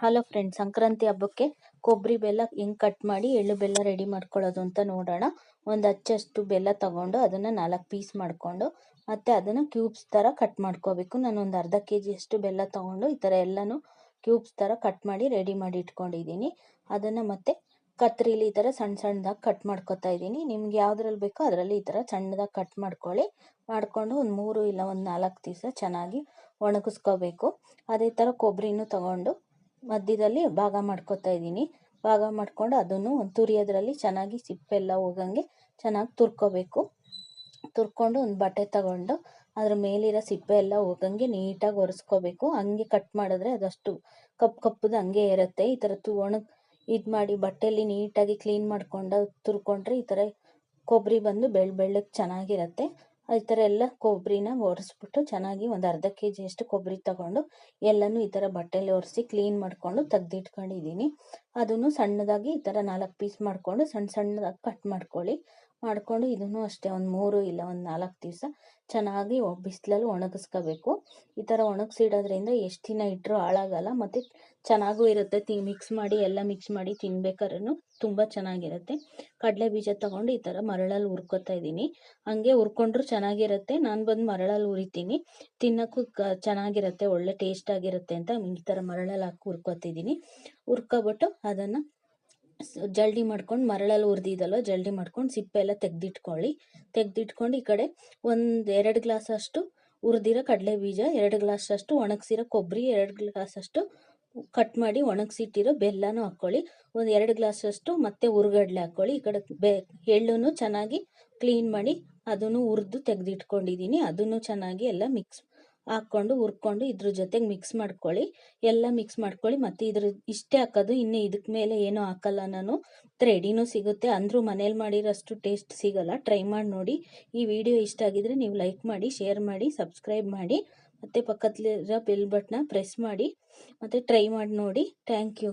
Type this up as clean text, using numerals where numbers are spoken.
Hello friends, Sankranti ಹಬ್ಬಕ್ಕೆ ಕೊಬ್ಬರಿ ಬೆಲ್ಲ ಹೆಂಗೆ ಕಟ್ ಮಾಡಿ ಎಳ್ಳು ಬೆಲ್ಲ ರೆಡಿ ಮಾಡ್ಕೊಳ್ಳೋದು ಅಂತ ನೋಡೋಣ. ಒಂದು ಅಚ್ಚಷ್ಟು ಬೆಲ್ಲ ತಗೊಂಡು ಅದನ್ನು 4 ಪೀಸ್ ಮಾಡಿಕೊಂಡು ಮತ್ತು ಅದನ್ನು ಕ್ಯೂಬ್ಸ್ ಥರ ಕಟ್ ಮಾಡ್ಕೋಬೇಕು. ನಾನು ಒಂದು ಅರ್ಧ kg ಅಷ್ಟು ಬೆಲ್ಲ ತಗೊಂಡು ಈ ಥರ ಎಲ್ಲನೂ ಕ್ಯೂಬ್ಸ್ ಥರ ಕಟ್ ಮಾಡಿ ರೆಡಿ ಮಾಡಿ ಇಟ್ಕೊಂಡಿದ್ದೀನಿ. ಅದನ್ನು ಮತ್ತೆ ಕತ್ರಿಲಿ ಈ ಥರ ಸಣ್ಣ ಸಣ್ಣದಾಗಿ ಕಟ್ ಮಾಡ್ಕೊತಾ ಇದ್ದೀನಿ. ನಿಮ್ಗೆ ಯಾವುದ್ರಲ್ಲಿ ಬೇಕೋ ಅದರಲ್ಲಿ ಈ ಥರ ಸಣ್ಣದಾಗಿ ಕಟ್ ಮಾಡ್ಕೊಳ್ಳಿ. ಮಾಡಿಕೊಂಡು ಒಂದು 3 ಇಲ್ಲ ಒಂದು 4 ದಿವಸ ಚೆನ್ನಾಗಿ ಒಣಗಿಸ್ಕೋಬೇಕು. ಅದೇ ಥರ ಕೊಬ್ಬರಿನೂ ತಗೊಂಡು ಮಧ್ಯದಲ್ಲಿ ಭಾಗ ಮಾಡ್ಕೊತಾ ಇದ್ದೀನಿ. ಭಾಗ ಮಾಡ್ಕೊಂಡು ಅದನ್ನು ಒಂದು ತುರಿಯೋದ್ರಲ್ಲಿ ಚೆನ್ನಾಗಿ ಸಿಪ್ಪೆಲ್ಲ ಹೋಗಂಗೆ ಚೆನ್ನಾಗಿ ತುರ್ಕೋಬೇಕು. ತುರ್ಕೊಂಡು ಒಂದು ಬಟ್ಟೆ ತಗೊಂಡು ಅದ್ರ ಮೇಲಿರೋ ಸಿಪ್ಪೆ ಎಲ್ಲ ಹೋಗಂಗೆ ನೀಟಾಗಿ ಒರೆಸ್ಕೋಬೇಕು. ಹಂಗೆ ಕಟ್ ಮಾಡಿದ್ರೆ ಅದಷ್ಟು ಕಪ್ಪದು ಹಂಗೆ ಇರುತ್ತೆ. ಈ ಥರ ಇದು ಮಾಡಿ ಬಟ್ಟೆಯಲ್ಲಿ ನೀಟಾಗಿ ಕ್ಲೀನ್ ಮಾಡ್ಕೊಂಡು ತುರ್ಕೊಂಡ್ರೆ ಈ ಥರ ಕೊಬ್ಬರಿ ಬಂದು ಬೆಳ್ಳಗೆ ಚೆನ್ನಾಗಿರುತ್ತೆ. ಈ ಥರ ಎಲ್ಲ ಕೊಬ್ಬರಿನ ಒರೆಸ್ಬಿಟ್ಟು ಚೆನ್ನಾಗಿ ಒಂದು ಅರ್ಧ kg ಅಷ್ಟು ಕೊಬ್ಬರಿ ತಗೊಂಡು ಎಲ್ಲನೂ ಈ ಥರ ಬಟ್ಟೆಯಲ್ಲಿ ಒರೆಸಿ ಕ್ಲೀನ್ ಮಾಡಿಕೊಂಡು ತೆಗ್ದಿಟ್ಕೊಂಡಿದ್ದೀನಿ. ಅದನ್ನು ಸಣ್ಣದಾಗಿ ಈ ಥರ 4 ಪೀಸ್ ಮಾಡಿಕೊಂಡು ಸಣ್ಣದಾಗಿ ಕಟ್ ಮಾಡ್ಕೊಳ್ಳಿ. ಮಾಡಿಕೊಂಡು ಇದನ್ನು ಅಷ್ಟೇ ಒಂದು 3 ಇಲ್ಲ ಒಂದು 4 ದಿವಸ ಚೆನ್ನಾಗಿ ಬಿಸಿಲಲ್ಲಿ ಒಣಗಿಸ್ಕೋಬೇಕು. ಈ ಥರ ಒಣಗಿಸಿಡೋದ್ರಿಂದ ಎಷ್ಟು ದಿನ ಇಟ್ಟರೂ ಹಾಳಾಗಲ್ಲ ಮತ್ತು ಚೆನ್ನಾಗೂ ಇರುತ್ತೆ. ಮಿಕ್ಸ್ ಮಾಡಿ ತಿನ್ಬೇಕಾದ್ರೂ ತುಂಬ ಚೆನ್ನಾಗಿರುತ್ತೆ. ಕಡಲೆ ಬೀಜ ತೊಗೊಂಡು ಈ ಥರ ಮರಳಲ್ಲಿ ಹುರ್ಕೋತಾ ಇದ್ದೀನಿ. ಹಂಗೆ ಹುರ್ಕೊಂಡ್ರೂ ಚೆನ್ನಾಗಿರುತ್ತೆ. ನಾನು ಬಂದು ಮರಳಲ್ಲಿ ಹುರಿತೀನಿ, ತಿನ್ನೋಕ್ಕೂ ಚೆನ್ನಾಗಿರುತ್ತೆ, ಒಳ್ಳೆ ಟೇಸ್ಟ್ ಆಗಿರುತ್ತೆ ಅಂತ ಈ ಥರ ಮರಳಲ್ಲಿ ಹಾಕಿ ಹುರ್ಕೋತಿದ್ದೀನಿ. ಹುರ್ಕೊಬಿಟ್ಟು ಅದನ್ನು ಜಲ್ಡಿ ಮಾಡ್ಕೊಂಡು ಮರಳಲ್ಲಿ ಹುರಿದಿದ್ದಲ್ವ ಜಲ್ಡಿ ಮಾಡ್ಕೊಂಡು ಸಿಪ್ಪೆ ಎಲ್ಲ ತೆಗೆದಿಟ್ಕೊಂಡು ಈ ಕಡೆ ಒಂದು 2 ಗ್ಲಾಸ್ ಅಷ್ಟು ಹುರಿದಿರೋ ಕಡಲೆ ಬೀಜ, 2 ಗ್ಲಾಸ್ ಅಷ್ಟು ಒಣಗಿಸಿರೋ ಕೊಬ್ಬರಿ, 2 ಗ್ಲಾಸ್ ಅಷ್ಟು ಕಟ್ ಮಾಡಿ ಒಣಗಿಸಿಟ್ಟಿರೋ ಬೆಲ್ಲನೂ ಹಾಕ್ಕೊಳ್ಳಿ. ಒಂದು 2 ಗ್ಲಾಸ್ ಅಷ್ಟು ಮತ್ತೆ ಹುರ್ಗಡ್ಲೆ ಹಾಕ್ಕೊಳ್ಳಿ. ಈ ಕಡೆ ಎಳ್ಳನ್ನು ಚೆನ್ನಾಗಿ ಕ್ಲೀನ್ ಮಾಡಿ ಅದನ್ನು ಹುರಿದು ತೆಗೆದಿಟ್ಕೊಂಡಿದ್ದೀನಿ. ಅದನ್ನು ಚೆನ್ನಾಗಿ ಎಲ್ಲ ಮಿಕ್ಸ್ ಹಾಕ್ಕೊಂಡು ಹುರ್ಕೊಂಡು ಇದ್ರ ಜೊತೆಗೆ ಮಿಕ್ಸ್ ಮಾಡ್ಕೊಳ್ಳಿ. ಎಲ್ಲ ಮಿಕ್ಸ್ ಮಾಡ್ಕೊಳ್ಳಿ. ಮತ್ತು ಇಷ್ಟೇ ಹಾಕೋದು, ಇನ್ನು ಇದಕ್ಕೆ ಮೇಲೆ ಏನೂ ಹಾಕಲ್ಲ ನಾನು. ರೆಡಿನೂ ಸಿಗುತ್ತೆ, ಅಂದರೂ ಮನೇಲಿ ಮಾಡಿರೋಷ್ಟು ಟೇಸ್ಟ್ ಸಿಗಲ್ಲ. ಟ್ರೈ ಮಾಡಿ ನೋಡಿ. ಈ ವಿಡಿಯೋ ಇಷ್ಟ ಆಗಿದ್ರೆ ನೀವು ಲೈಕ್ ಮಾಡಿ, ಶೇರ್ ಮಾಡಿ, ಸಬ್ಸ್ಕ್ರೈಬ್ ಮಾಡಿ ಮತ್ತು ಪಕ್ಕದಲ್ಲಿರೋ ಬೆಲ್ ಬಟನ್ನ ಪ್ರೆಸ್ ಮಾಡಿ ಮತ್ತು ಟ್ರೈ ಮಾಡಿ ನೋಡಿ. Thank you.